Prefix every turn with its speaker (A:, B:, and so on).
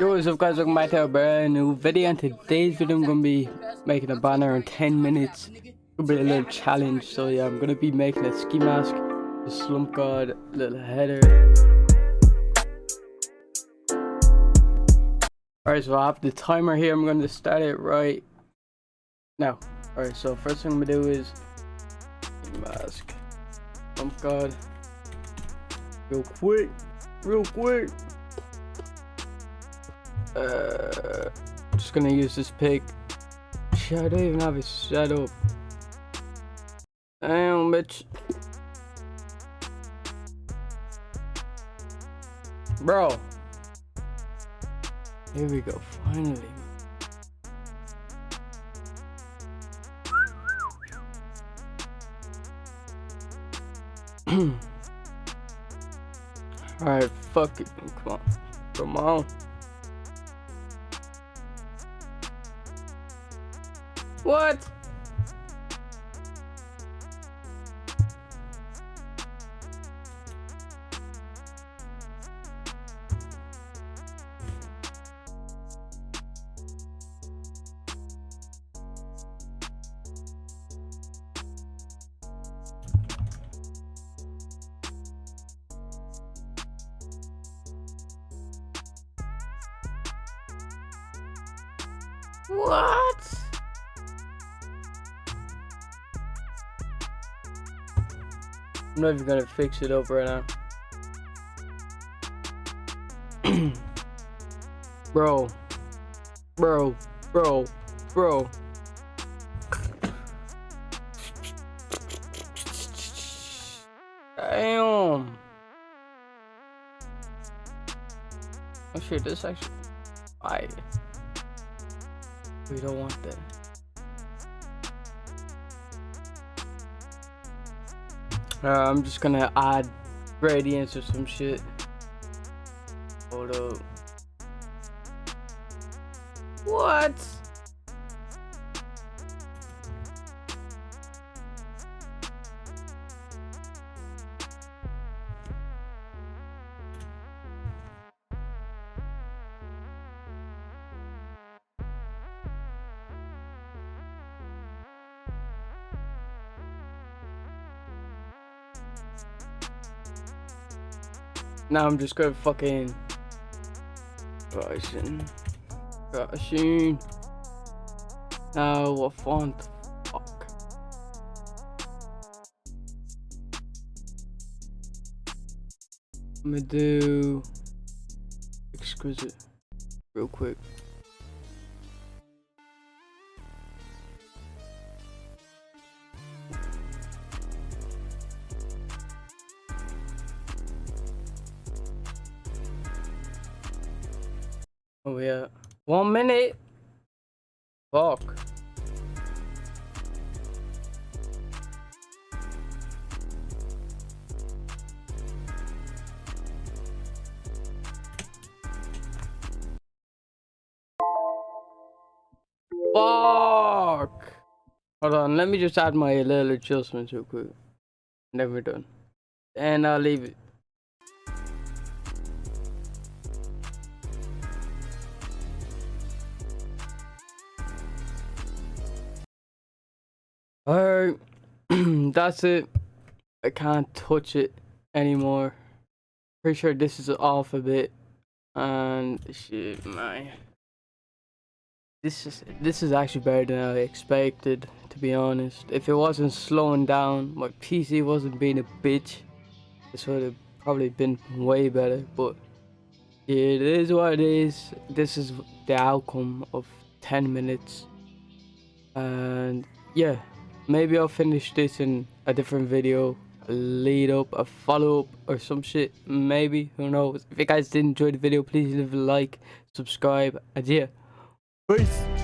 A: Yo, what's up guys, welcome back to a brand new video, and today's video I'm gonna be making a banner in 10 minutes. It'll be a little challenge, so yeah, I'm gonna be making a ski mask, a slump guard, little header. Alright, so I have the timer here, I'm gonna start it right now. Alright, so first thing I'm gonna do is mask, slump guard, real quick. Just gonna use this pick. Shit, I don't even have it set up. Damn, bitch. Bro. Here we go, finally. Alright, fuck it. Come on. What? What? I'm not even gonna fix it up right now. Bro. Damn. Oh shit, this actually. We don't want that. I'm just gonna add gradients or some shit. Hold up. What? Now I'm just gonna fucking Russian. Now what font? Fuck. I'm gonna do exquisite real quick. Oh yeah, 1 minute. Fuck. Fuck. Hold on, let me just add my little adjustments real quick. Never done. And I'll leave it. Alright, that's it. I can't touch it anymore. Pretty sure this is off a bit. And shit, man. This is actually better than I expected, to be honest. If it wasn't slowing down, my PC wasn't being a bitch, this would have probably been way better. But yeah, it is what it is. This is the outcome of 10 minutes. And yeah. Maybe I'll finish this in a different video, a lead up, a follow up, or some shit. Maybe, who knows. If you guys did enjoy the video, please leave a like, subscribe, and yeah, peace.